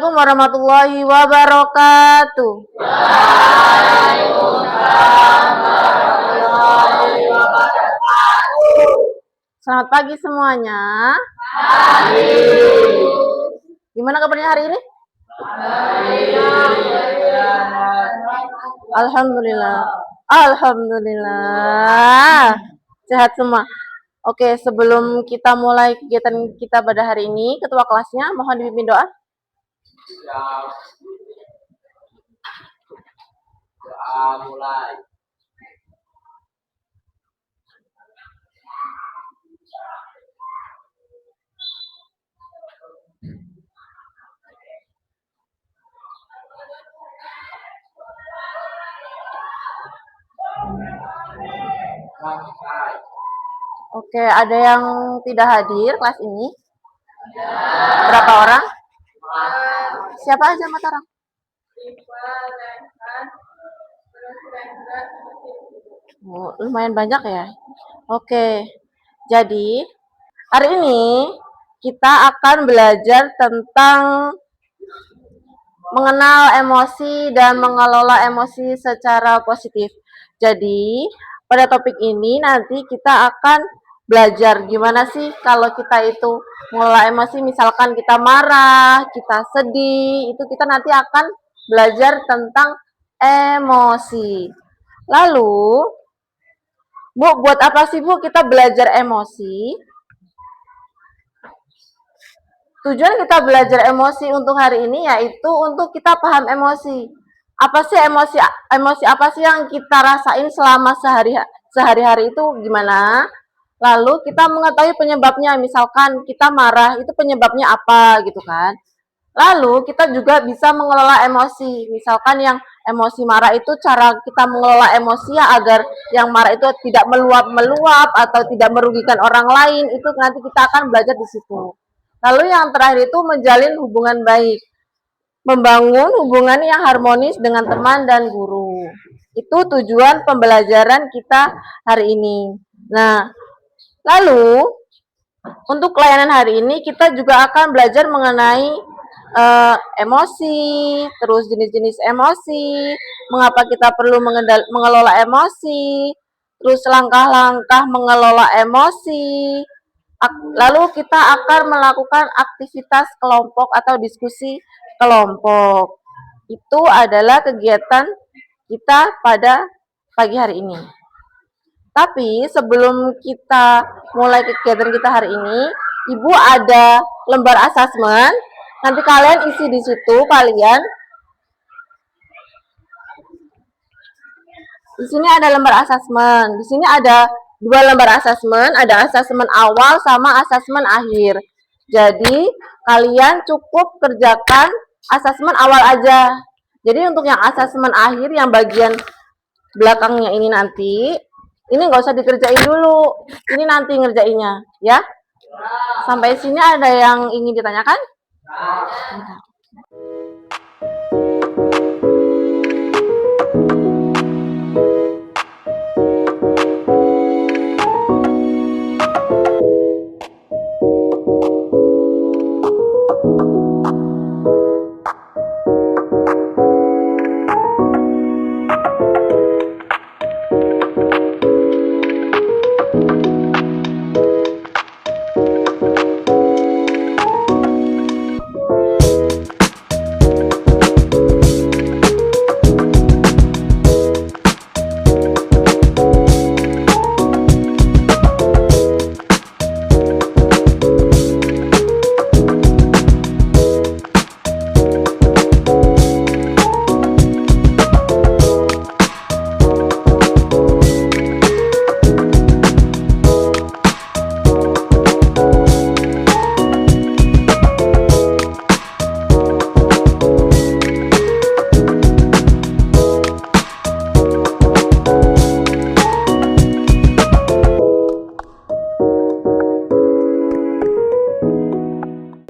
Assalamualaikum warahmatullahi wabarakatuh. Selamat pagi semuanya. Gimana kabarnya hari ini? Alhamdulillah. Alhamdulillah. Sehat semua. Oke, sebelum kita mulai kegiatan kita pada hari ini, ketua kelasnya mohon dipimpin doa. Doa mulai. Oke, ada yang tidak hadir kelas ini? Berapa orang? Siapa aja Mataram? Oh, lumayan banyak ya. Oke, jadi hari ini kita akan belajar tentang mengenal emosi dan mengelola emosi secara positif. Jadi, pada topik ini nanti kita akan belajar gimana sih kalau kita itu mengelola emosi, misalkan kita marah, kita sedih, itu kita nanti akan belajar tentang emosi. Lalu, Bu, buat apa sih Bu kita belajar emosi? Tujuan kita belajar emosi untuk hari ini yaitu untuk kita paham emosi. Apa sih emosi apa sih yang kita rasain selama sehari-hari itu gimana? Lalu kita mengetahui penyebabnya, misalkan kita marah, itu penyebabnya apa gitu kan. Lalu kita juga bisa mengelola emosi. Misalkan yang emosi marah itu cara kita mengelola emosi ya agar yang marah itu tidak meluap-meluap atau tidak merugikan orang lain. Itu nanti kita akan belajar di situ. Lalu yang terakhir itu menjalin hubungan baik. Membangun hubungan yang harmonis dengan teman dan guru. Itu tujuan pembelajaran kita hari ini. Nah, lalu untuk layanan hari ini kita juga akan belajar mengenai emosi, terus jenis-jenis emosi, mengapa kita perlu mengelola emosi, terus langkah-langkah mengelola emosi. Lalu kita akan melakukan aktivitas kelompok atau diskusi kelompok. Itu adalah kegiatan kita pada pagi hari ini. Tapi sebelum kita mulai kegiatan kita hari ini, Ibu ada lembar asesmen. Nanti kalian isi di situ kalian. Di sini ada lembar asesmen. Di sini ada dua lembar asesmen, ada asesmen awal sama asesmen akhir. Jadi, kalian cukup kerjakan asesmen awal aja. Jadi, untuk yang asesmen akhir, yang bagian belakangnya ini nanti, ini nggak usah dikerjain dulu. Ini nanti ngerjainnya, ya. Sampai sini ada yang ingin ditanyakan?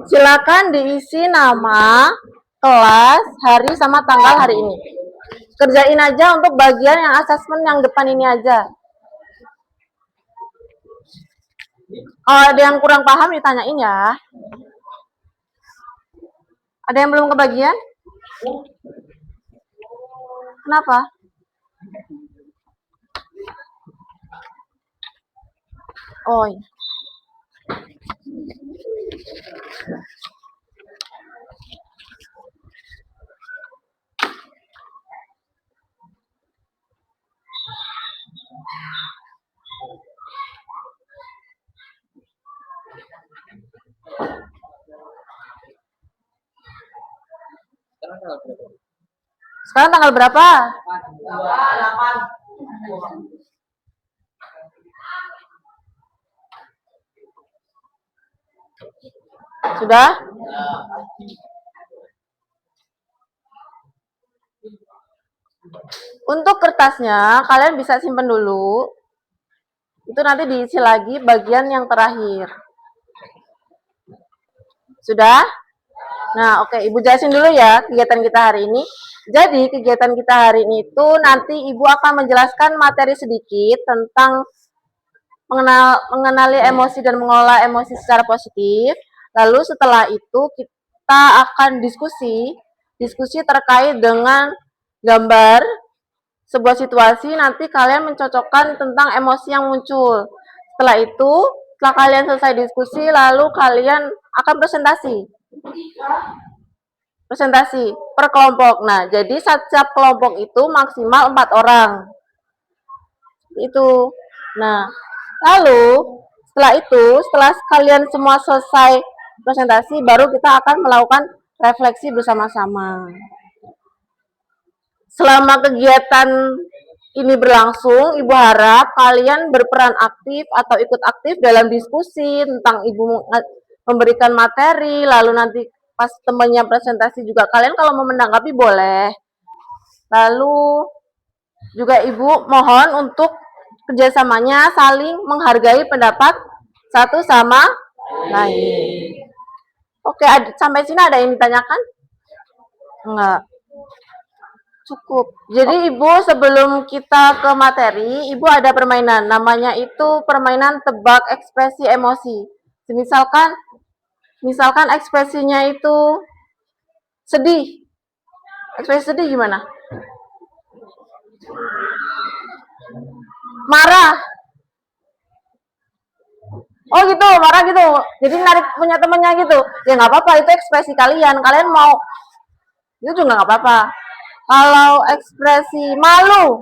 Silakan diisi nama, kelas, hari, sama tanggal hari ini. Kerjain aja untuk bagian yang asesmen yang depan ini aja. Kalau ada yang kurang paham ditanyain ya. Ada yang belum kebagian? Kenapa? Oh, iya. Sekarang tanggal berapa? 8. Sudah? Untuk kertasnya, kalian bisa simpan dulu. Itu nanti diisi lagi bagian yang terakhir. Sudah? Nah, oke. Ibu jelasin dulu ya kegiatan kita hari ini. Jadi, kegiatan kita hari ini itu nanti Ibu akan menjelaskan materi sedikit tentang mengenali emosi dan mengelola emosi secara positif. Lalu setelah itu kita akan diskusi terkait dengan gambar sebuah situasi, nanti kalian mencocokkan tentang emosi yang muncul. Setelah itu, setelah kalian selesai diskusi, lalu kalian akan presentasi per kelompok. Nah, jadi setiap kelompok itu maksimal 4 orang. Itu. Nah, lalu setelah kalian semua selesai presentasi, baru kita akan melakukan refleksi bersama-sama. Selama kegiatan ini berlangsung, Ibu harap kalian berperan aktif atau ikut aktif dalam diskusi tentang Ibu memberikan materi, lalu nanti pas temannya presentasi juga kalian kalau mau menanggapi boleh. Lalu juga Ibu mohon untuk kerjasamanya saling menghargai pendapat satu sama lain. Oke, sampai sini ada yang ditanyakan? Enggak. Cukup. Jadi Ibu sebelum kita ke materi, Ibu ada permainan. Namanya itu permainan tebak ekspresi emosi. Misalkan ekspresinya itu sedih. Ekspresi sedih gimana? Marah. Oh gitu, marah gitu. Jadi narik punya temennya gitu. Ya nggak apa-apa, itu ekspresi kalian. Kalian mau itu juga nggak apa-apa. Kalau ekspresi malu,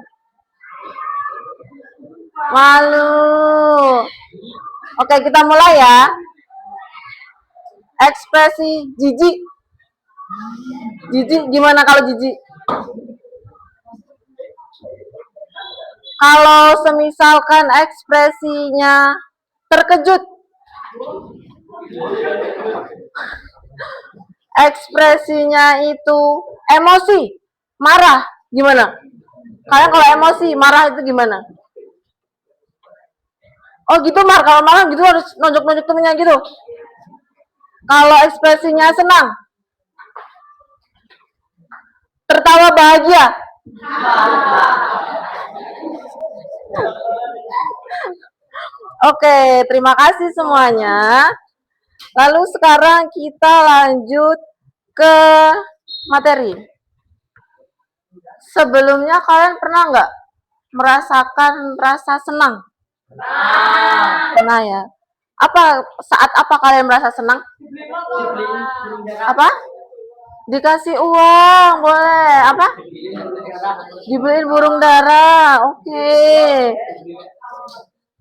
oke, kita mulai ya. Ekspresi jijik. Jijik gimana kalau jijik? Kalau semisalkan ekspresinya terkejut, ekspresinya itu emosi, marah, gimana? Kalian kalau emosi, marah itu gimana? Oh gitu, kalau marah gitu harus nonjok-nonjok temennya gitu. Kalau ekspresinya senang, tertawa bahagia. Oke, terima kasih semuanya. Lalu sekarang kita lanjut ke materi. Sebelumnya kalian pernah nggak merasakan rasa senang? Pernah ya. Saat apa kalian merasa senang? Apa? Dikasih uang, boleh. Apa? Dibeliin burung dara. Oke.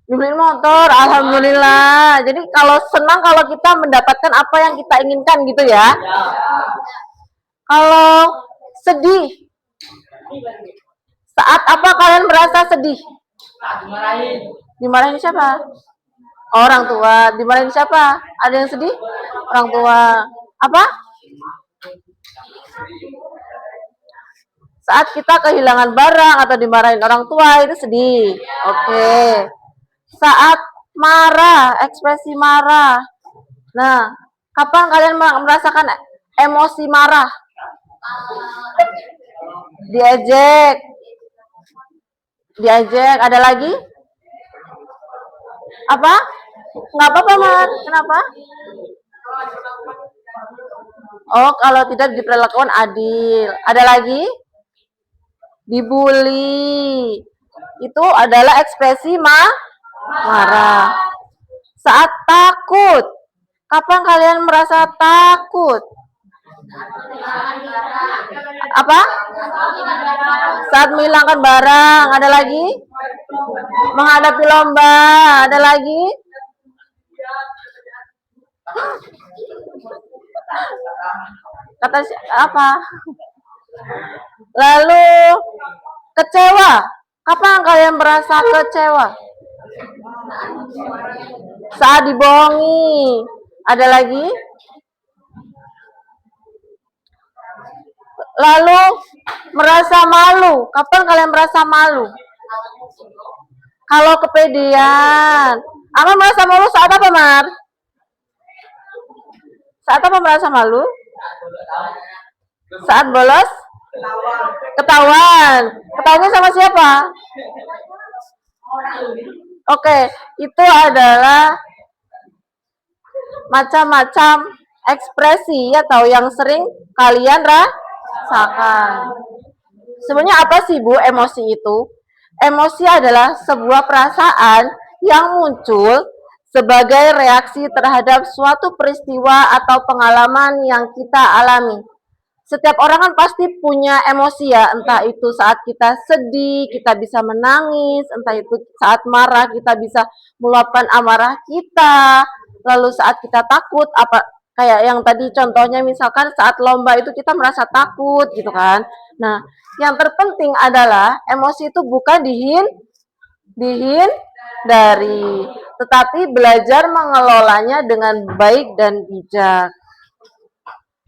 Dibeliin motor, alhamdulillah. Jadi kalau senang kalau kita mendapatkan apa yang kita inginkan gitu ya. Kalau sedih, saat apa kalian merasa sedih? Dimarahin siapa? Orang tua. Dimarahin siapa? Ada yang sedih? Orang tua. Apa? Saat kita kehilangan barang atau dimarahin orang tua itu sedih. Oke. Saat marah, ekspresi marah. Nah, kapan kalian merasakan emosi marah? Diejek. Ada lagi? Apa? Nggak apa-apa, Mar. Kenapa? Oh, kalau tidak diperlakukan adil. Ada lagi? Dibully. Itu adalah ekspresi marah. Saat takut. Kapan kalian merasa takut? Apa? Saat menghilangkan barang. Ada lagi? Menghadapi lomba. Ada lagi? Kata apa? Lalu kecewa. Kapan kalian merasa kecewa? Saat dibohongi. Ada lagi? Lalu merasa malu. Kapan kalian merasa malu? Kalau kepedean. Amar merasa malu saat apa, Mar? Saat apa merasa malu? Saat bolos? Ketahuan. Ketahuannya sama siapa? Oke, itu adalah macam-macam ekspresi atau yang sering kalian rasakan. Sebenarnya apa sih, Bu, emosi itu? Emosi adalah sebuah perasaan yang muncul sebagai reaksi terhadap suatu peristiwa atau pengalaman yang kita alami. Setiap orang kan pasti punya emosi ya, entah itu saat kita sedih, kita bisa menangis, entah itu saat marah, kita bisa meluapkan amarah kita, lalu saat kita takut, apa kayak yang tadi contohnya misalkan saat lomba itu kita merasa takut gitu kan. Nah, yang terpenting adalah emosi itu bukan dihindari, tetapi belajar mengelolanya dengan baik dan bijak.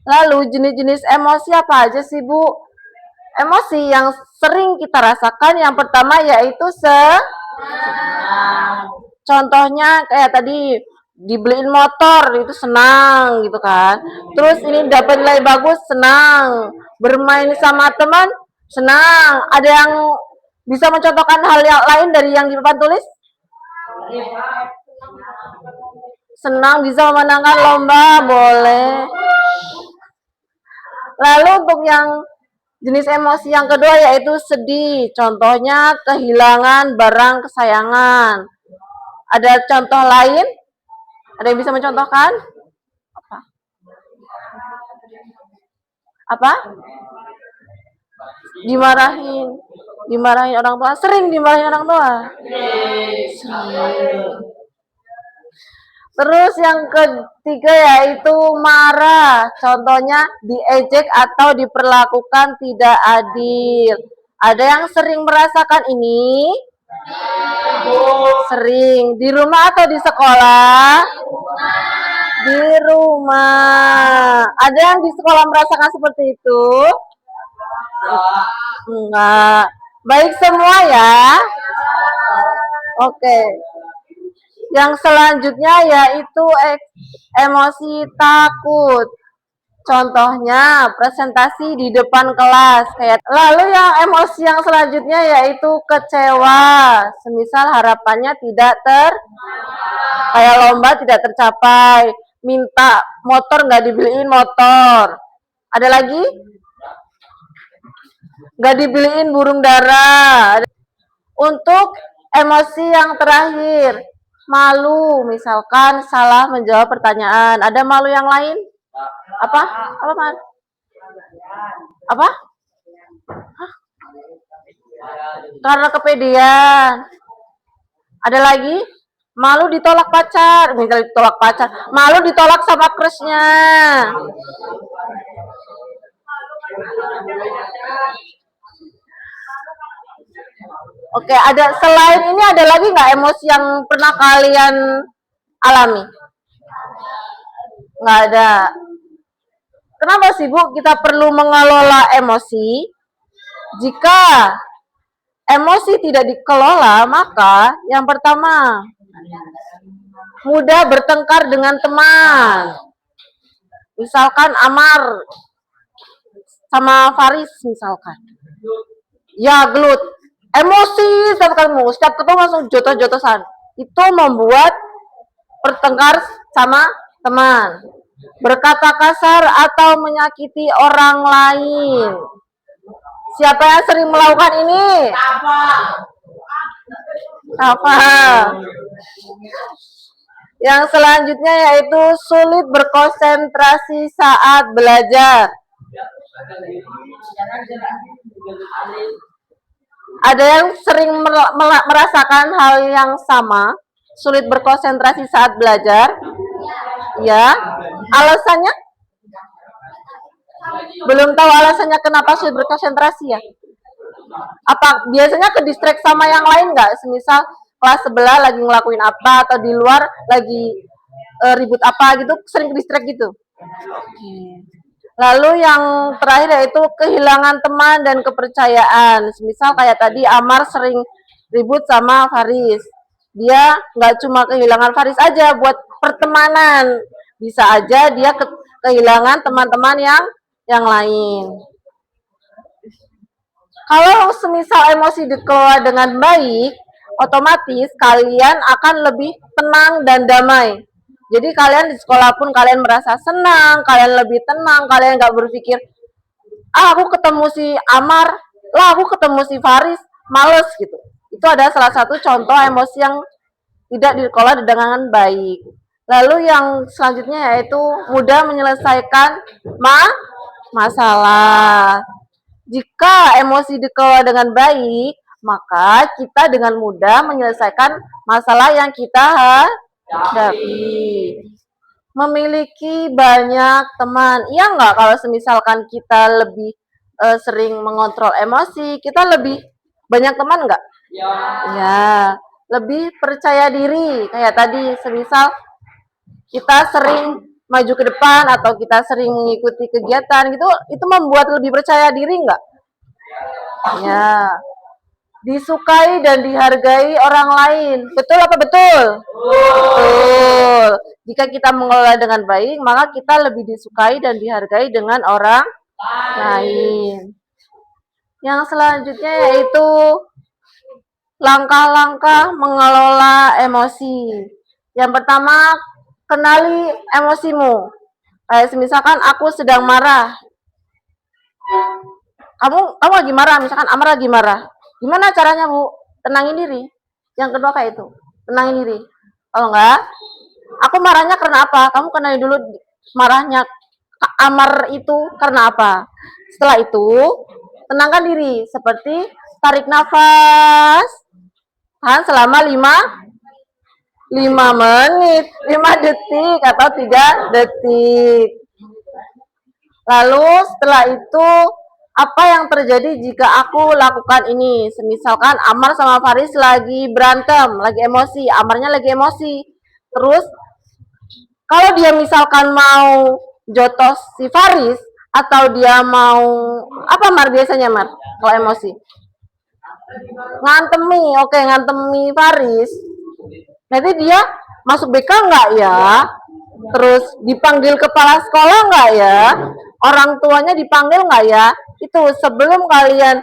Lalu jenis-jenis emosi apa aja sih, Bu? Emosi yang sering kita rasakan yang pertama yaitu contohnya kayak tadi dibeliin motor itu senang gitu kan. Terus ini dapat nilai bagus senang. Bermain sama teman senang. Ada yang bisa mencontohkan hal yang lain dari yang di papan tulis? Senang bisa memenangkan lomba, boleh. Lalu untuk yang jenis emosi yang kedua yaitu sedih. Contohnya kehilangan barang kesayangan. Ada contoh lain? Ada yang bisa mencontohkan? Apa? Dimarahin orang tua. Sering dimarahin orang tua. Terus yang ketiga yaitu marah. Contohnya diejek atau diperlakukan tidak adil. Ada yang sering merasakan ini? Sering. Di rumah atau di sekolah? Di rumah. Ada yang di sekolah merasakan seperti itu? Enggak. Baik semua ya. Oke. Yang selanjutnya yaitu emosi takut. Contohnya presentasi di depan kelas kayak. Lalu yang emosi yang selanjutnya yaitu kecewa. Semisal harapannya tidak kayak lomba tidak tercapai, minta motor nggak dibeliin motor. Ada lagi? Nggak dibeliin burung dara. Untuk emosi yang terakhir, malu, misalkan salah menjawab pertanyaan. Ada malu yang lain? Apa? Apa, Man? Apa? Hah? Karena kepedean. Ada lagi? Malu ditolak pacar. Misalnya ditolak pacar. Malu ditolak sama crushnya. Oke, ada selain ini ada lagi nggak emosi yang pernah kalian alami? Nggak ada. Kenapa sih, Bu, kita perlu mengelola emosi? Jika emosi tidak dikelola, maka yang pertama, mudah bertengkar dengan teman. Misalkan Amar sama Faris misalkan. Ya, gelut. Emosi setiap ketemu langsung jotos-jotosan. Itu membuat pertengkar sama teman. berkata kasar atau menyakiti orang lain. Siapa yang sering melakukan ini? Apa? Yang selanjutnya yaitu sulit berkonsentrasi saat belajar. Ada yang sering merasakan hal yang sama, sulit berkonsentrasi saat belajar? Ya. Alasannya? Belum tahu alasannya kenapa sulit berkonsentrasi ya? Apa biasanya ke distract sama yang lain nggak? Semisal kelas sebelah lagi ngelakuin apa atau di luar lagi ribut apa gitu, sering ke distract gitu. Lalu yang terakhir yaitu kehilangan teman dan kepercayaan. Misal kayak tadi Amar sering ribut sama Faris. Dia nggak cuma kehilangan Faris aja buat pertemanan. Bisa aja dia kehilangan teman-teman yang lain. Kalau semisal emosi dikelola dengan baik, otomatis kalian akan lebih tenang dan damai. Jadi kalian di sekolah pun kalian merasa senang, kalian lebih tenang, kalian nggak berpikir, aku ketemu si Amar, lah aku ketemu si Faris, males gitu. Itu adalah salah satu contoh emosi yang tidak dikelola dengan baik. Lalu yang selanjutnya yaitu mudah menyelesaikan masalah. Jika emosi dikelola dengan baik, maka kita dengan mudah menyelesaikan masalah yang kita hadapi. Memiliki banyak teman, iya nggak kalau semisalkan kita lebih sering mengontrol emosi, kita lebih banyak teman nggak? Ya, lebih percaya diri. Kayak tadi, semisal kita sering maju ke depan atau kita sering mengikuti kegiatan gitu, itu membuat lebih percaya diri nggak? Ya. Disukai dan dihargai orang lain. Betul apa betul? Betul. Jika kita mengelola dengan baik, maka kita lebih disukai dan dihargai dengan orang lain. Yang selanjutnya yaitu langkah-langkah mengelola emosi. Yang pertama, kenali emosimu. Kayak misalkan aku sedang marah. Kamu lagi marah, misalkan Amar lagi marah. Gimana caranya, Bu? Tenangin diri. Yang kedua kayak itu, tenangin diri. Kalau enggak, aku marahnya karena apa? Kamu kenali dulu marahnya Amar itu karena apa. Setelah itu, tenangkan diri. Seperti tarik nafas, tahan selama 5 menit, 5 detik atau 3 detik. Lalu setelah itu, apa yang terjadi jika aku lakukan ini? Semisalkan Amar sama Faris lagi berantem, lagi emosi, Amarnya lagi emosi. Terus kalau dia misalkan mau jotos si Faris atau dia mau apa Mar biasanya Mar kalau emosi? Ngantemi, oke ngantemi Faris. Nanti dia masuk BK nggak ya? Terus dipanggil kepala sekolah nggak ya? Orang tuanya dipanggil nggak ya? Itu sebelum kalian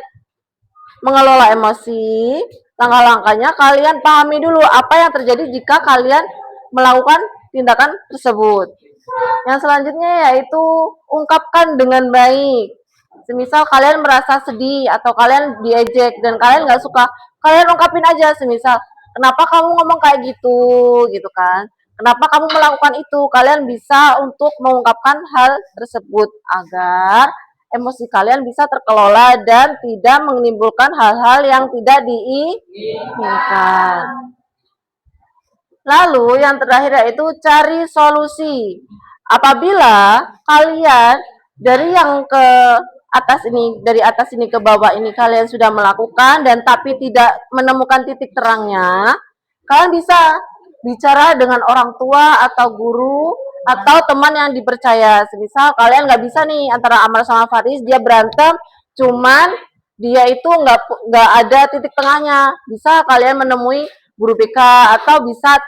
mengelola emosi, langkah-langkahnya kalian pahami dulu apa yang terjadi jika kalian melakukan tindakan tersebut. Yang selanjutnya yaitu ungkapkan dengan baik. Semisal kalian merasa sedih atau kalian diejek dan kalian nggak suka, kalian ungkapin aja. Semisal, kenapa kamu ngomong kayak gitu kan? Kenapa kamu melakukan itu? Kalian bisa untuk mengungkapkan hal tersebut agar emosi kalian bisa terkelola dan tidak menimbulkan hal-hal yang tidak diinginkan. Lalu yang terakhir yaitu cari solusi. Apabila kalian dari yang ke atas ini, dari atas ini ke bawah ini kalian sudah melakukan dan tapi tidak menemukan titik terangnya, kalian bisa bicara dengan orang tua atau guru atau teman yang dipercaya. Misal kalian nggak bisa nih antara Amar sama Faris, dia berantem, cuman dia itu nggak ada titik tengahnya. Bisa kalian menemui guru BK atau bisa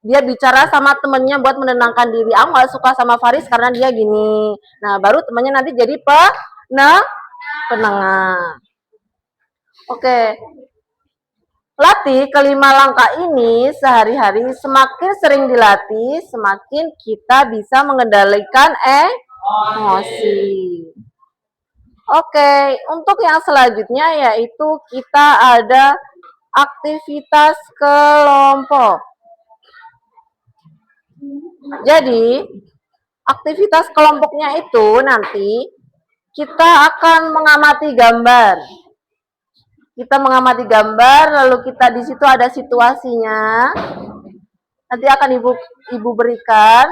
dia bicara sama temennya buat menenangkan diri. Aku nggak suka sama Faris karena dia gini. Nah, baru temannya nanti jadi penengah. Oke. Latih kelima langkah ini sehari-hari, semakin sering dilatih, semakin kita bisa mengendalikan emosi. Oke, untuk yang selanjutnya yaitu kita ada aktivitas kelompok. Jadi, aktivitas kelompoknya itu nanti kita akan mengamati gambar. Kita mengamati gambar, lalu kita di situ ada situasinya. Nanti akan ibu berikan.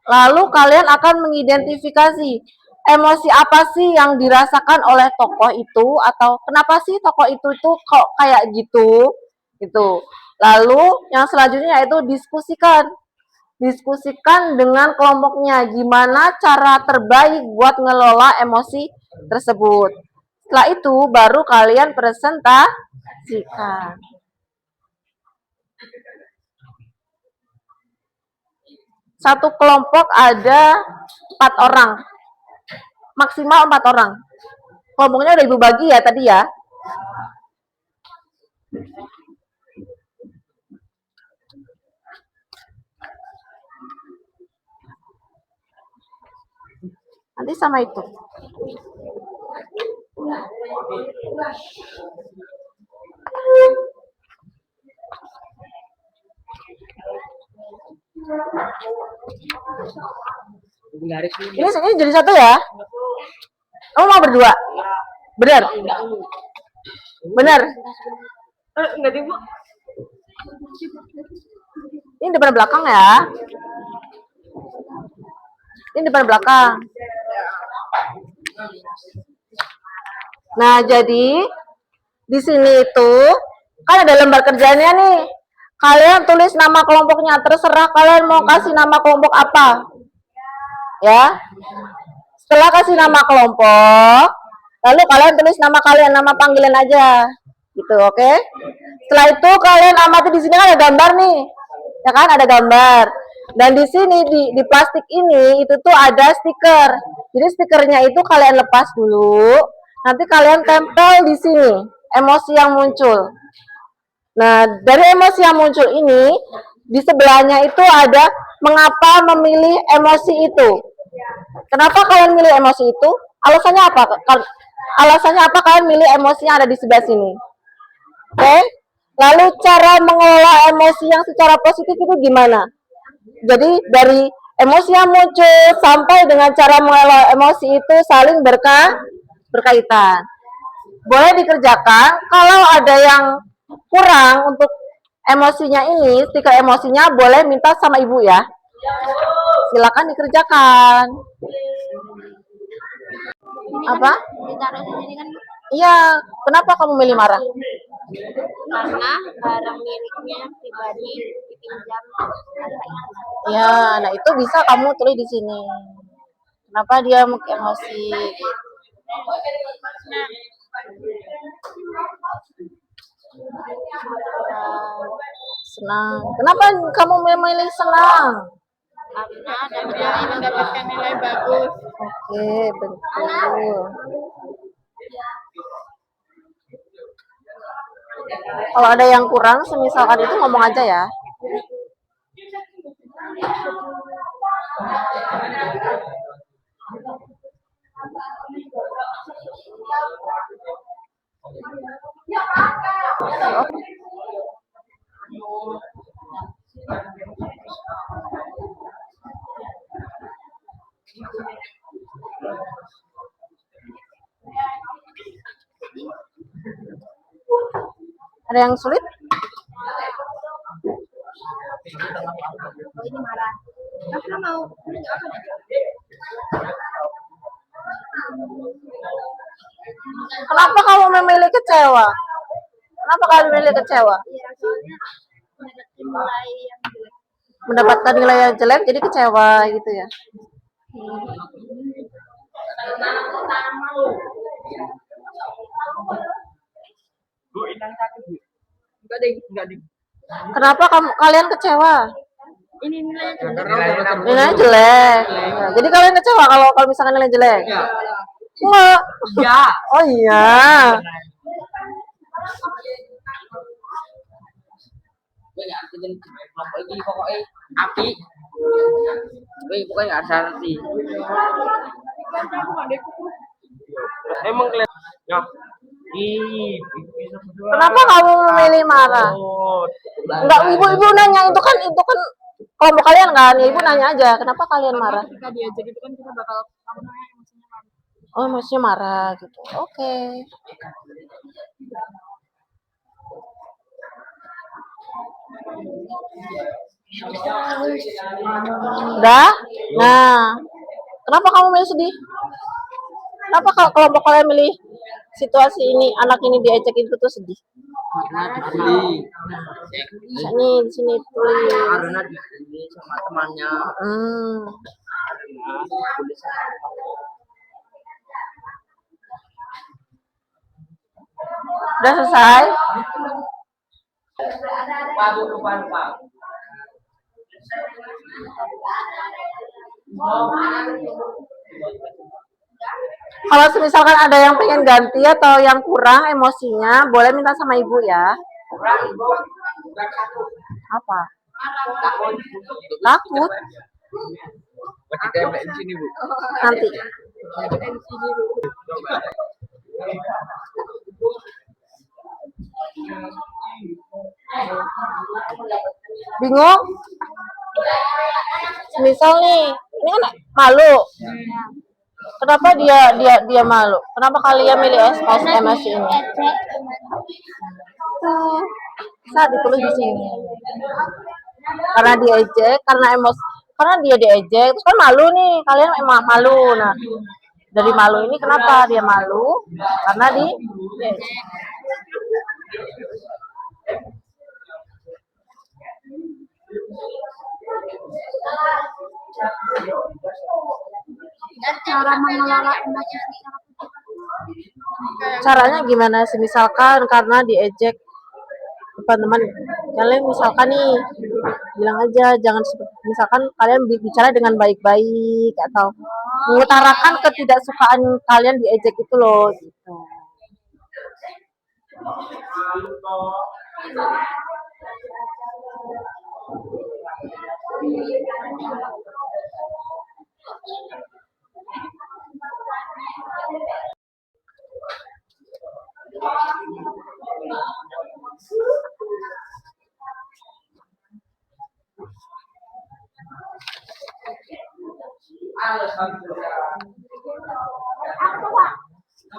Lalu kalian akan mengidentifikasi emosi apa sih yang dirasakan oleh tokoh itu, atau kenapa sih tokoh itu kok kayak gitu, gitu. Lalu yang selanjutnya yaitu diskusikan dengan kelompoknya gimana cara terbaik buat ngelola emosi tersebut. Setelah itu baru kalian presentasikan. Satu kelompok ada 4 orang, maksimal 4 orang. Kelompoknya udah ibu bagi ya tadi ya. Nanti sama itu. Ini jadi satu ya? Kamu mau berdua? Benar? Benar? Enggak, Ibu. Ini depan belakang ya? Ini depan belakang. Nah, jadi di sini itu kan ada lembar kerjanya nih. Kalian tulis nama kelompoknya, terserah kalian mau kasih nama kelompok apa. Ya. Setelah kasih nama kelompok, lalu kalian tulis nama kalian, nama panggilan aja. Gitu, oke? Setelah itu kalian amati di sini kan ada gambar nih. Ya kan, ada gambar. Dan di sini di plastik ini itu tuh ada stiker. Jadi stikernya itu kalian lepas dulu. Nanti kalian tempel di sini emosi yang muncul. Nah, dari emosi yang muncul ini di sebelahnya itu ada mengapa memilih emosi itu. Kenapa kalian milih emosi itu? Alasannya apa? Alasannya apa kalian milih emosi yang ada di sebelah sini? Oke? Lalu cara mengelola emosi yang secara positif itu gimana? Jadi dari emosi yang muncul sampai dengan cara mengelola emosi itu saling berkaitan. Boleh dikerjakan. Kalau ada yang kurang untuk emosinya ini, stiker emosinya boleh minta sama ibu ya. Silakan dikerjakan. Apa? Iya, kenapa kamu milih marah? Karena barang miliknya pribadi dipinjam. Ya, nah itu bisa kamu tulis di sini. Kenapa dia emosi? Senang. Kenapa kamu memilih senang? Karena mendapatkan nilai bagus. Oke, betul. Kalau ada yang kurang, semisalkan itu ngomong aja ya. Ada yang sulit? Ini marah. Karena mau Kenapa kamu memilih kecewa? Kenapa kamu memilih kecewa? ya, soalnya nilai yang jelek. Mendapatkan nilai yang jelek jadi kecewa gitu ya. Kenapa kalian kecewa? Ini nilainya Nilainya jelek. Ya, jadi kalian kecewa kalau misalkan nilai jelek? Enggak. Ya. Oh iya. pokoknya nggak arti kelompok ini pokoknya api pokoknya nggak ada arti emang kelihatan Kenapa kamu memilih marah? Enggak, ibu nanya itu kan kelompok kalian kan? Ya, ibu nanya aja, kenapa kalian marah? Ketika diajak itu kan kita bakal emosinya marah. Oh, emosinya marah gitu. Oke. Udah? Nah, kenapa kamu milih sedih? Kenapa kalau kelompok kalian milih situasi ini, anak ini diajak itu tuh sedih? Ini di sini tulis. karena di sama temannya Udah selesai? Kalau misalkan ada yang pengen ganti atau yang kurang emosinya, boleh minta sama ibu ya. Apa? Takut? ditembak di sini bu Nanti. Bingung? Misal nih, ini kan malu. Kenapa dia malu? Kenapa kalian milih emosi ini? Saat ditulis di sini. Karena diejek, karena dia diejek, terus kan malu nih, kalian emang malu. Nah, dari malu ini kenapa dia malu? Karena diejek. Cara mengelola emosi Caranya gimana sih? Misalkan karena diejek teman-teman, kalian misalkan nih bilang aja, jangan misalkan kalian bicara dengan baik-baik atau mengutarakan ketidaksukaan kalian diejek itu loh gitu.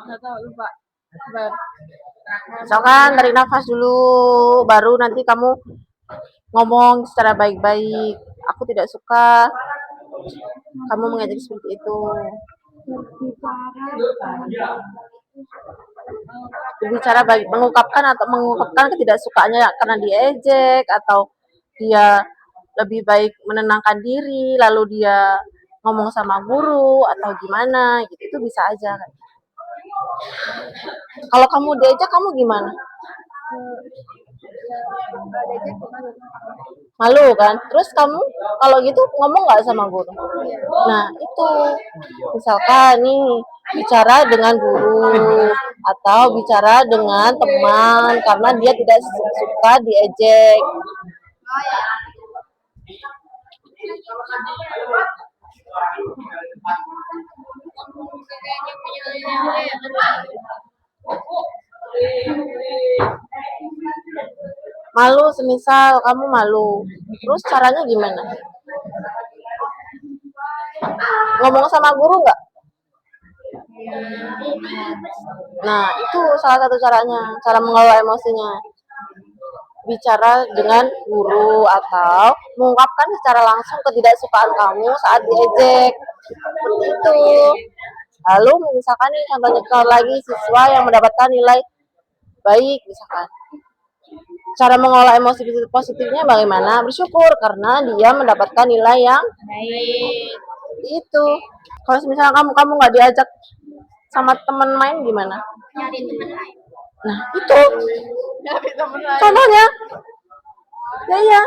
nggak tahu lupa. Misalkan tarik nafas dulu, baru nanti kamu ngomong secara baik-baik. Aku tidak suka kamu mengejek seperti itu. Berbicara baik, mengungkapkan ketidaksukaannya karena diejek atau dia lebih baik menenangkan diri, lalu dia ngomong sama guru atau gimana gitu, itu bisa aja kan. Kalau kamu diejek, kamu gimana? Malu kan? Terus kamu kalau gitu ngomong nggak sama guru? Nah itu, misalkan nih bicara dengan guru atau bicara dengan teman karena dia tidak suka diejek. Malu, semisal kamu malu, terus caranya gimana? Ngomong sama guru nggak? Nah, itu salah satu caranya, cara mengelola emosinya. Bicara dengan guru atau mengungkapkan secara langsung ketidaksukaan kamu saat diejek. Seperti itu. Lalu misalkan nih contohnya kalau lagi siswa yang mendapatkan nilai baik misalkan. Cara mengolah emosi positifnya bagaimana? Bersyukur karena dia mendapatkan nilai yang baik. Itu. Kalau misalnya kamu nggak diajak sama teman main gimana? Nyari teman lain. Nah, itu. Contohnya. Ya.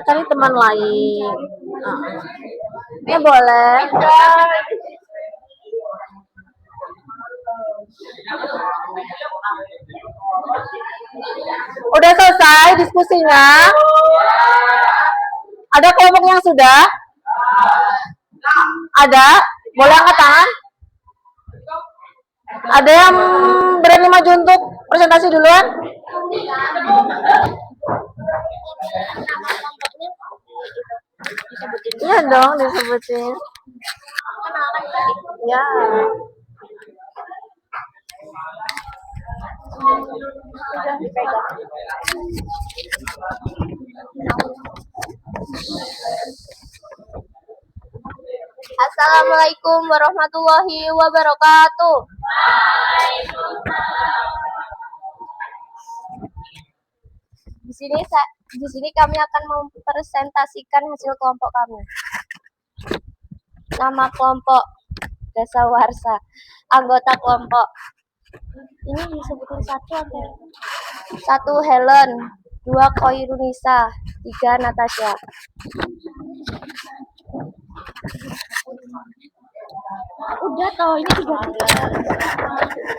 Cari teman lain. Ya boleh. Udah selesai diskusinya? Ada kelompok yang sudah? Ada? Boleh angkat tangan? Ada yang berani maju untuk presentasi duluan? Nama kelompoknya disebutin. Iya dong, disebutin. Kenalan tadi. Ya. Assalamualaikum warahmatullahi wabarakatuh. Di sini kami akan mempresentasikan hasil kelompok kami. Nama kelompok Dasawarsa. Anggota kelompok. Ini disebutin satu apa? 1 Helen, 2 Koirunisa, 3 Natasha. Udah toh, ini 3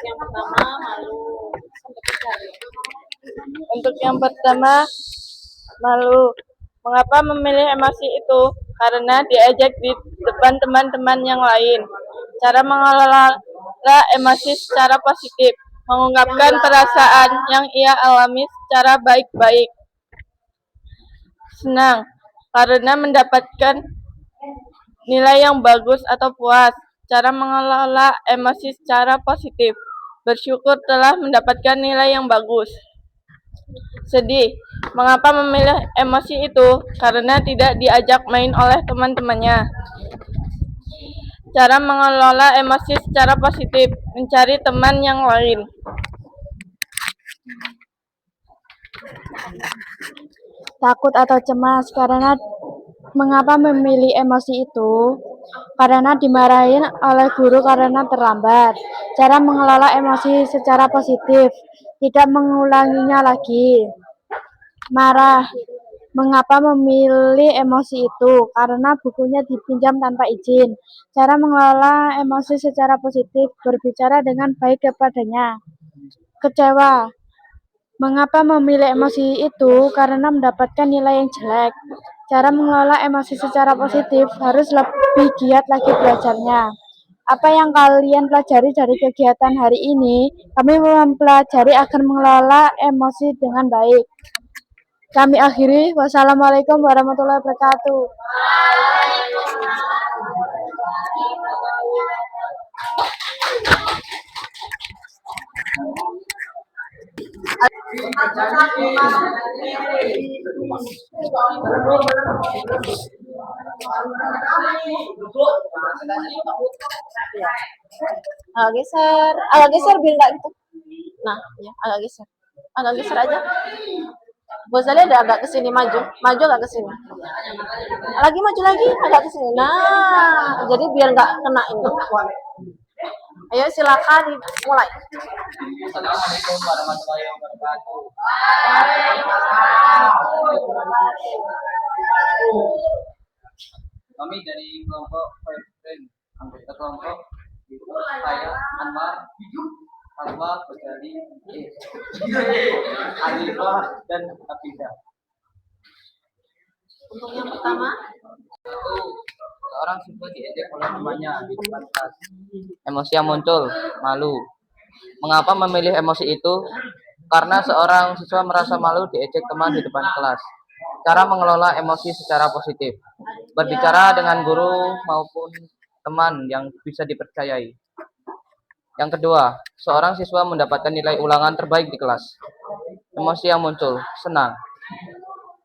yang pertama malu sampai 3. Untuk yang pertama, malu. Mengapa memilih emosi itu? Karena diajak di depan teman-teman yang lain. Cara mengelola emosi secara positif, mengungkapkan perasaan yang ia alami secara baik-baik. Senang, karena mendapatkan nilai yang bagus atau puas. Cara mengelola emosi secara positif, bersyukur telah mendapatkan nilai yang bagus. Sedih, mengapa memilih emosi itu? Karena tidak diajak main oleh teman-temannya. Cara mengelola emosi secara positif, mencari teman yang lain. Takut atau cemas, karena mengapa memilih emosi itu? Karena dimarahin oleh guru karena terlambat. Cara mengelola emosi secara positif, tidak mengulanginya lagi. Marah, mengapa memilih emosi itu? Karena bukunya dipinjam tanpa izin. Cara mengelola emosi secara positif, berbicara dengan baik kepadanya. Kecewa, mengapa memilih emosi itu? Karena mendapatkan nilai yang jelek. Cara mengelola emosi secara positif, harus lebih giat lagi belajarnya. Apa yang kalian pelajari dari kegiatan hari ini? Kami mempelajari agar mengelola emosi dengan baik. Kami akhiri. Wassalamualaikum warahmatullahi wabarakatuh. Agak geser biar nggak itu. Nah, ya, agak geser aja. Bosnya ada agak kesini maju agak kesini. Lagi maju lagi, agak kesini. Nah, jadi biar nggak kena ini. Ayo silakan dimulai. Assalamualaikum warahmatullahi wabarakatuh. Kami dari kelompok Friend, anggota kelompok saya Anwar, Salwa, Bajali, Alifah, dan Abida. Untuk yang pertama, Seorang siswa diejek oleh temannya di depan kelas. Emosi yang muncul, malu. Mengapa memilih emosi itu? Karena seorang siswa merasa malu diejek teman di depan kelas. Cara mengelola emosi secara positif, berbicara dengan guru maupun teman yang bisa dipercayai. Yang kedua, seorang siswa mendapatkan nilai ulangan terbaik di kelas. Emosi yang muncul, senang.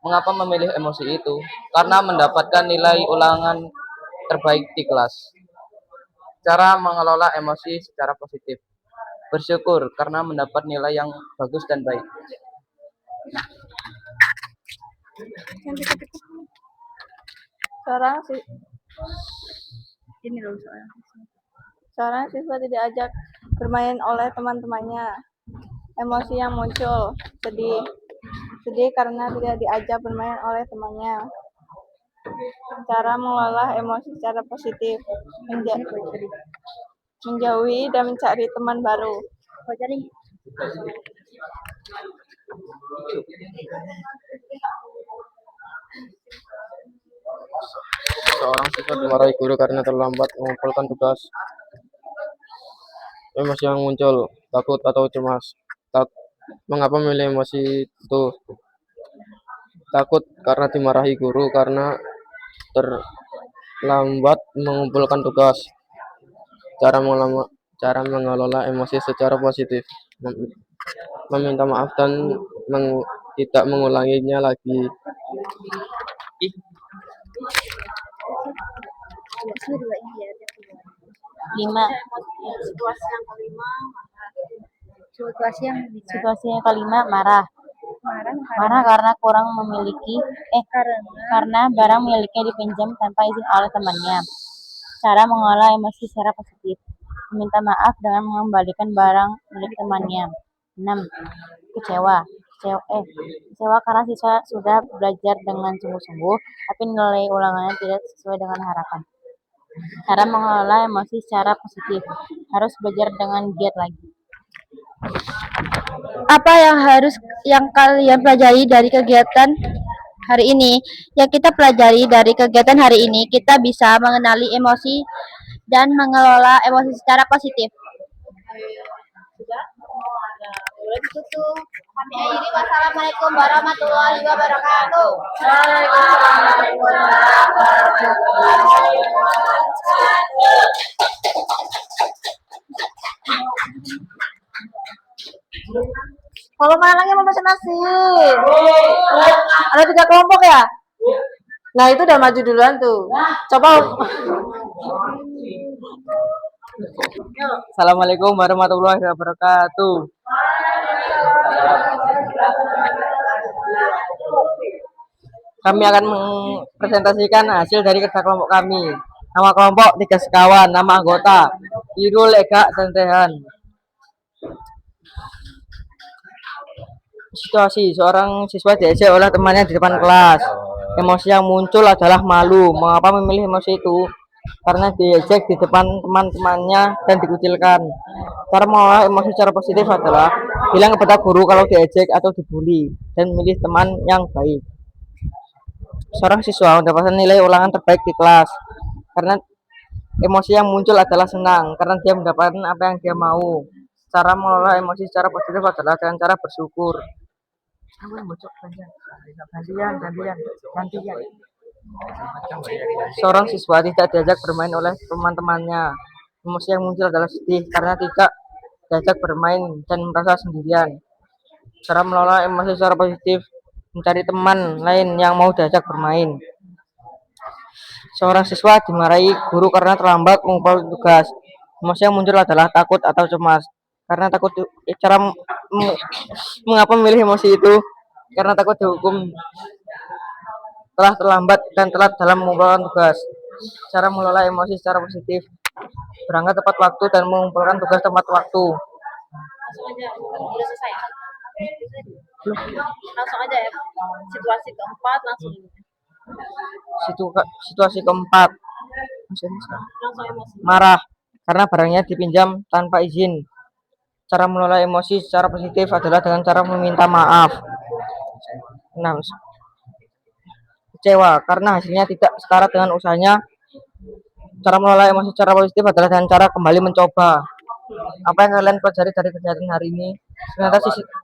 Mengapa memilih emosi itu? Karena mendapatkan nilai ulangan terbaik di kelas. Cara mengelola emosi secara positif, bersyukur karena mendapat nilai yang bagus dan baik. Seorang siswa tidak diajak bermain oleh teman-temannya. Emosi yang muncul, sedih. Sedih karena tidak diajak bermain oleh temannya. Cara mengelola emosi secara positif, menjauhi dan mencari teman baru. Seorang siswa dimarahi guru karena terlambat mengumpulkan tugas. Emosi yang muncul, takut atau cemas. Mengapa memilih emosi itu? Takut karena dimarahi guru karena terlambat mengumpulkan tugas. Cara mengelola emosi secara positif. Meminta maaf dan tidak mengulanginya lagi. Lima. Situasi yang kelima, marah. Marah karena kurang memiliki karena barang miliknya dipinjam tanpa izin oleh temannya. Cara mengolah emosi secara positif. Meminta maaf dengan mengembalikan barang milik temannya. 6. Kecewa. Kecewa karena siswa sudah belajar dengan sungguh-sungguh, tapi nilai ulangannya tidak sesuai dengan harapan. Cara mengelola emosi secara positif. Harus belajar dengan giat lagi. Apa yang kalian pelajari dari kegiatan hari ini? Yang kita pelajari dari kegiatan hari ini, kita bisa mengenali emosi dan mengelola emosi secara positif. Boleh ditutup. Kami akhiri. Wassalamualaikum warahmatullahi wabarakatuh. Kalau main lagi mau pesen nasi. Ada 3 kelompok ya? Nah itu udah maju duluan tuh. Coba. Assalamualaikum warahmatullahi wabarakatuh. Kami akan mempresentasikan hasil dari kerja kelompok kami. Nama kelompok 3 sekawan, nama anggota Irul, Ega, dan Rehan. Situasi, seorang siswa diejek oleh temannya di depan kelas. Emosi yang muncul adalah malu. Mengapa memilih emosi itu? Karena diejek di depan teman-temannya dan dikucilkan. Cara mengolah emosi secara positif adalah bilang kepada guru kalau diejek atau dibully dan memilih teman yang baik. Seorang siswa mendapatkan nilai ulangan terbaik di kelas karena emosi yang muncul adalah senang karena dia mendapatkan apa yang dia mau. Cara mengelola emosi secara positif adalah dengan cara bersyukur. Gantian. Seorang siswa tidak diajak bermain oleh teman-temannya. Emosi yang muncul adalah sedih karena tidak diajak bermain dan merasa sendirian. Cara mengelola emosi secara positif, mencari teman lain yang mau diajak bermain. Seorang siswa dimarahi guru karena terlambat mengumpulkan tugas. Emosi yang muncul adalah takut atau cemas. Karena takut mengapa memilih emosi itu? Karena takut dihukum telah terlambat dan telat dalam mengumpulkan tugas. Cara mengelola emosi secara positif. Berangkat tepat waktu dan mengumpulkan tugas tepat waktu. Langsung aja. Udah selesai. Langsung aja ya. Situasi keempat langsung. Situasi keempat. Langsung emosi. Marah karena barangnya dipinjam tanpa izin. Cara mengelola emosi secara positif adalah dengan cara meminta maaf. 6. Kecewa karena hasilnya tidak setara dengan usahanya. Cara mengelola emosi secara positif adalah dengan cara kembali mencoba. Apa yang kalian pelajari dari kegiatan hari ini?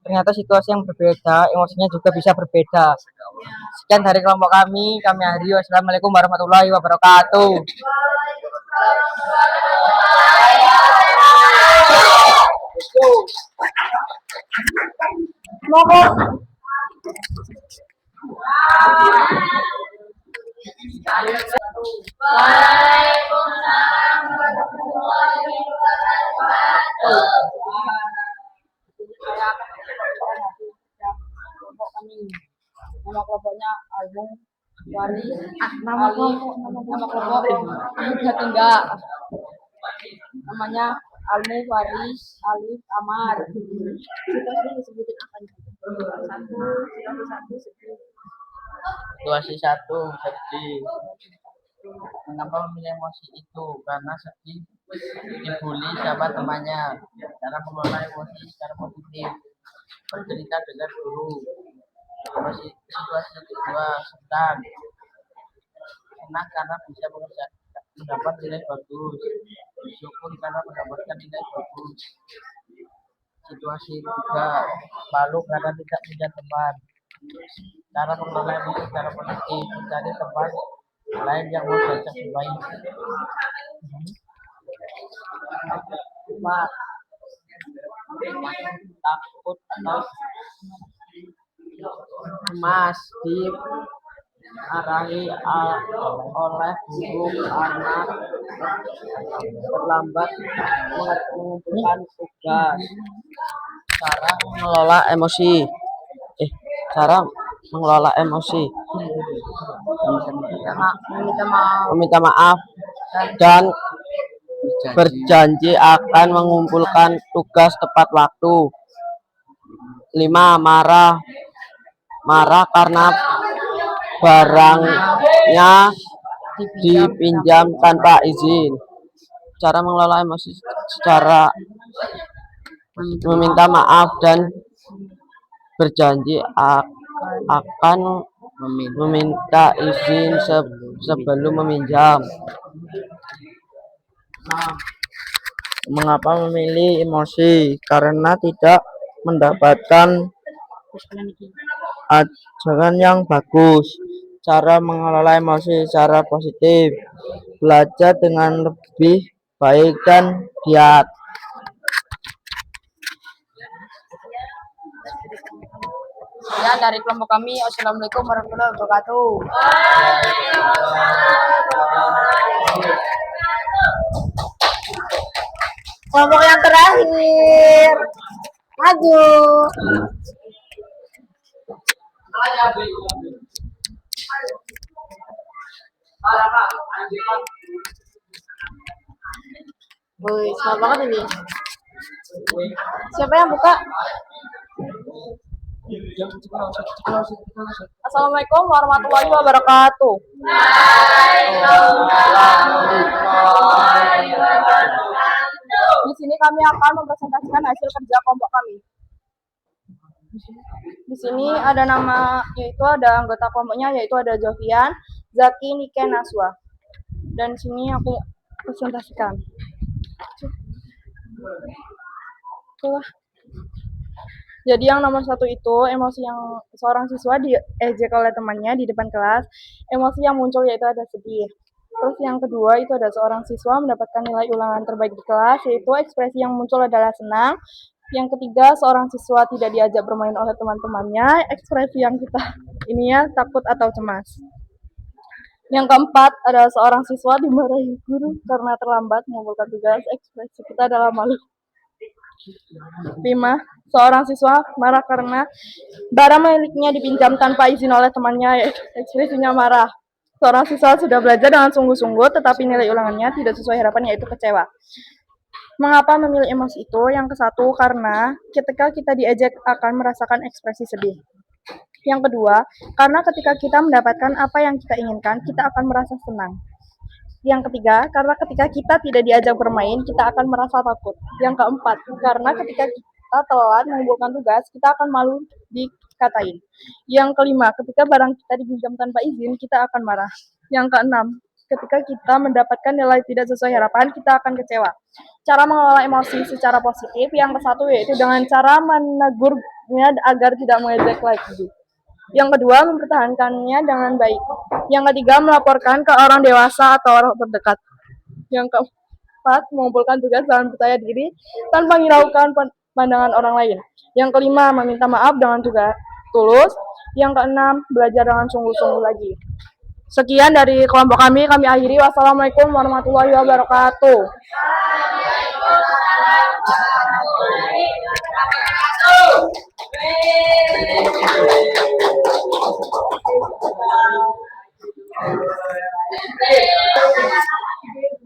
Ternyata situasi yang berbeda, emosinya juga bisa berbeda. Sekian dari kelompok kami akhiri. Wassalamualaikum warahmatullahi wabarakatuh. Nama kelompoknya Almu, Wari, nama kelompok Ahmad Tinggal. Namanya Almu, Wari, Alif, Amar. Kita sering disebutin apa nih? Situasi 1, sedih. Mengapa memilih emosi itu? Karena sedih dibully sama temannya. Cara mengelola emosi secara positif, bercerita dengan guru. Situasi kedua, senang karena bisa mendapat nilai bagus, bersyukur karena mendapatkan nilai bagus. Situasi ketiga, malu karena tidak punya teman. Cara mengelola emosi secara positif, mencari teman lain yang mau diajak bermain. Empat, takut atau cemas dimarahi oleh guru karena terlambat mengumpulkan tugas. Cara mengelola emosi. Cara mengelola emosi. Meminta maaf dan berjanji akan mengumpulkan tugas tepat waktu. 5. Marah karena barangnya dipinjam tanpa izin. Cara mengelola emosi secara meminta maaf dan berjanji akan meminta izin sebelum meminjam. Mengapa memilih emosi? Karena tidak mendapatkan ajaran yang bagus. Cara mengelola emosi secara positif, belajar dengan lebih baik dan giat. Sekian dari kelompok kami. Assalamualaikum warahmatullahi wabarakatuh. Kelompok yang terakhir, maju. Wih, semangat banget ini. Siapa yang buka? Assalamualaikum warahmatullahi wabarakatuh. Di sini kami akan mempresentasikan hasil kerja kelompok kami. Di sini ada nama, yaitu ada anggota kelompoknya, yaitu ada Jovian, Zaki, Nike, Naswa. Dan sini aku presentasikan. Jadi yang nomor 1 itu emosi yang seorang siswa diejek oleh temannya di depan kelas. Emosi yang muncul yaitu ada sedih. Terus yang kedua itu ada seorang siswa mendapatkan nilai ulangan terbaik di kelas, yaitu ekspresi yang muncul adalah senang. Yang ketiga, seorang siswa tidak diajak bermain oleh teman-temannya, ekspresi yang kita ininya takut atau cemas. Yang keempat, ada seorang siswa dimarahi guru karena terlambat mengumpulkan tugas, ekspresi kita adalah malu. 5. Seorang siswa marah karena barang miliknya dipinjam tanpa izin oleh temannya, ekspresinya marah. Seorang siswa sudah belajar dengan sungguh-sungguh, tetapi nilai ulangannya tidak sesuai harapan, yaitu kecewa. Mengapa memilih emosi itu? Yang ke-1, karena ketika kita diejek akan merasakan ekspresi sedih. Yang kedua, karena ketika kita mendapatkan apa yang kita inginkan, kita akan merasa senang. Yang ketiga, karena ketika kita tidak diajak bermain, kita akan merasa takut. Yang keempat, karena ketika kita telat mengumpulkan tugas, kita akan malu dikatain. Yang kelima, ketika barang kita dipinjam tanpa izin, kita akan marah. Yang keenam, ketika kita mendapatkan nilai tidak sesuai harapan, kita akan kecewa. Cara mengelola emosi secara positif, yang ke-1 yaitu dengan cara menegurnya agar tidak mengejek lagi. Yang kedua, mempertahankannya dengan baik. Yang ketiga, melaporkan ke orang dewasa atau orang terdekat. Yang keempat, mengumpulkan tugas dengan percaya diri tanpa menghiraukan pandangan orang lain. Yang kelima, meminta maaf dengan tulus. Yang keenam, belajar dengan sungguh-sungguh lagi. Sekian dari kelompok kami akhiri. Wassalamualaikum warahmatullahi wabarakatuh.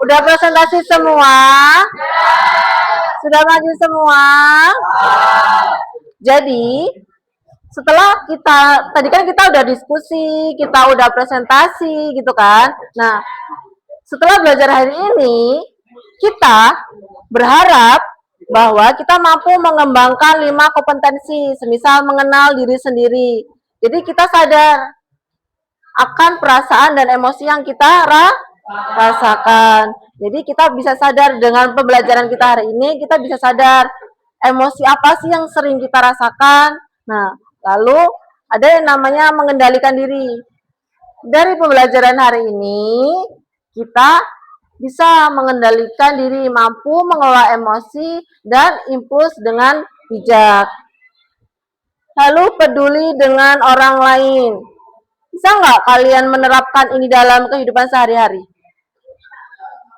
Udah presentasi semua? Sudah maju semua? Jadi, setelah tadi kan kita udah diskusi, kita udah presentasi gitu kan. Nah, setelah belajar hari ini, kita berharap bahwa kita mampu mengembangkan 5 kompetensi, semisal mengenal diri sendiri. Jadi kita sadar akan perasaan dan emosi yang kita rasakan. Jadi kita bisa sadar dengan pembelajaran kita hari ini, kita bisa sadar emosi apa sih yang sering kita rasakan. Nah, lalu ada yang namanya mengendalikan diri. Dari pembelajaran hari ini, kita bisa mengendalikan diri, mampu mengelola emosi dan impuls dengan bijak. Lalu peduli dengan orang lain. Bisa nggak kalian menerapkan ini dalam kehidupan sehari-hari?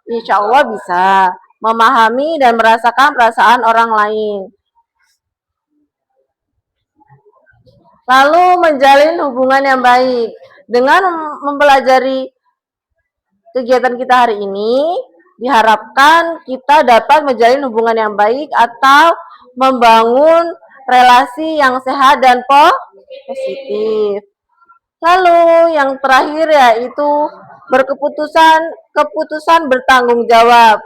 Insya Allah bisa. Memahami dan merasakan perasaan orang lain. Lalu menjalin hubungan yang baik. Dengan mempelajari kegiatan kita hari ini, diharapkan kita dapat menjalin hubungan yang baik atau membangun relasi yang sehat dan positif. Lalu yang terakhir yaitu keputusan bertanggung jawab.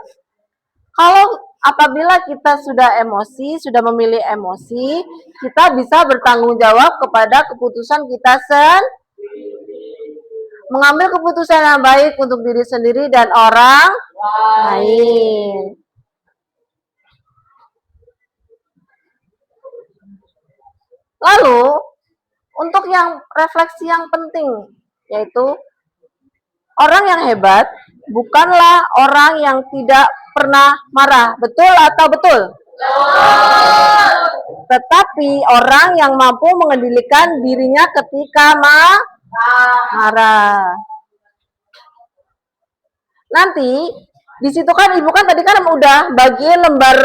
Kalau apabila kita sudah emosi, sudah memilih emosi, kita bisa bertanggung jawab kepada keputusan kita mengambil keputusan yang baik untuk diri sendiri dan orang lain. Lalu, untuk yang refleksi yang penting, yaitu orang yang hebat bukanlah orang yang tidak pernah marah. Betul atau betul? Betul. Tetapi orang yang mampu mengendalikan dirinya ketika marah. Nanti di situ kan ibu kan tadi kan udah bagi lembar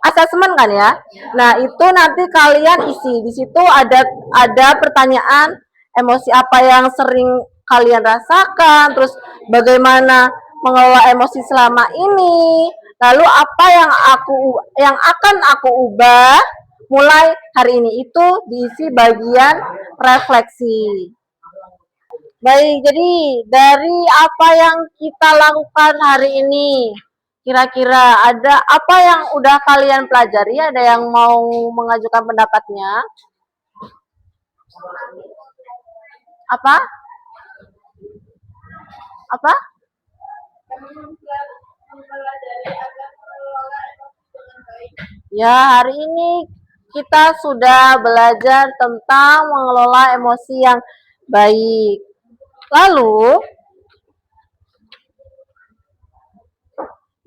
asesmen kan ya. Nah, itu nanti kalian isi. Di situ ada pertanyaan emosi apa yang sering kalian rasakan, terus bagaimana mengelola emosi selama ini, lalu apa yang akan aku ubah mulai hari ini, itu diisi bagian refleksi. Baik, jadi dari apa yang kita lakukan hari ini, kira-kira ada apa yang udah kalian pelajari? Ada yang mau mengajukan pendapatnya? Apa? Apa? Ya, hari ini kita sudah belajar tentang mengelola emosi yang baik. Lalu,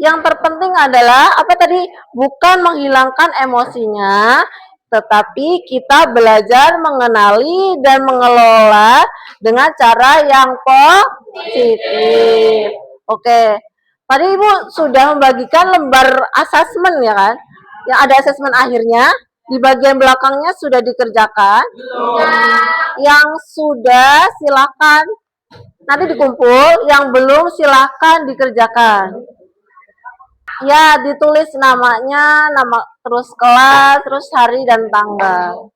yang terpenting adalah apa tadi? Bukan menghilangkan emosinya, tetapi kita belajar mengenali dan mengelola dengan cara yang positif. Oke. Tadi Ibu sudah membagikan lembar asesmen ya kan? Yang ada asesmen akhirnya, di bagian belakangnya sudah dikerjakan. Yang sudah silakan nanti dikumpul, yang belum silakan dikerjakan. Ya, ditulis namanya, terus kelas, terus hari dan tanggal.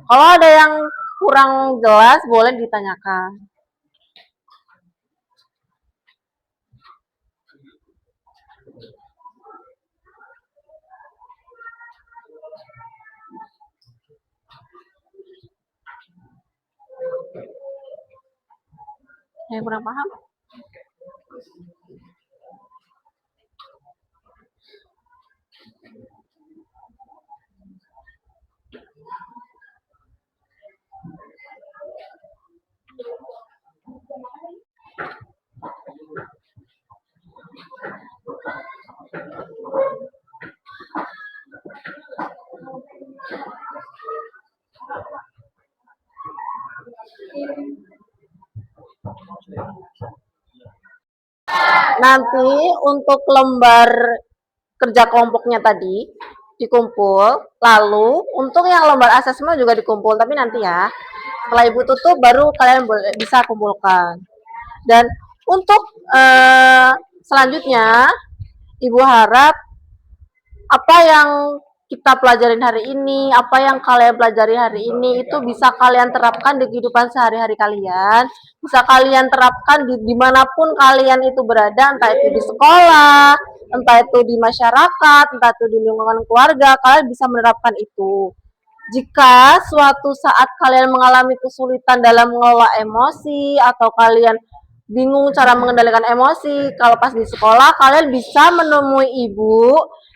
Kalau ada yang kurang jelas, boleh ditanyakan. Yang kurang paham? Nanti untuk lembar kerja kelompoknya tadi dikumpul, lalu untuk yang lembar asesmen juga dikumpul, tapi nanti ya setelah Ibu tutup baru kalian bisa kumpulkan. Dan untuk selanjutnya Ibu harap apa yang kita pelajarin hari ini, apa yang kalian pelajari hari ini itu bisa kalian terapkan di kehidupan sehari-hari kalian, bisa kalian terapkan dimanapun kalian itu berada, entah itu di sekolah, entah itu di masyarakat, entah itu di lingkungan keluarga, kalian bisa menerapkan itu. Jika suatu saat kalian mengalami kesulitan dalam mengelola emosi atau kalian bingung cara mengendalikan emosi, kalau pas di sekolah kalian bisa menemui ibu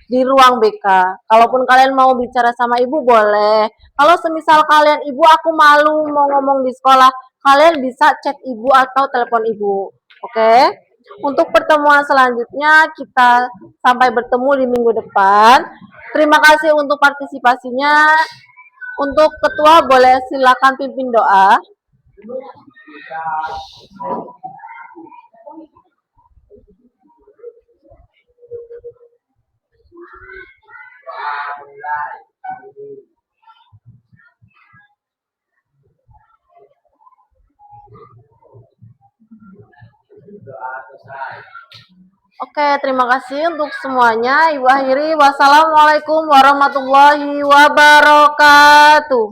di ruang BK. Kalaupun kalian mau bicara sama ibu boleh. Kalau semisal kalian ibu aku malu mau ngomong di sekolah, kalian bisa chat ibu atau telepon ibu. Oke? Untuk pertemuan selanjutnya kita sampai bertemu di minggu depan. Terima kasih untuk partisipasinya. Untuk ketua boleh silakan pimpin doa. Oke, terima kasih untuk semuanya. Ibu akhiri, wassalamualaikum warahmatullahi wabarakatuh.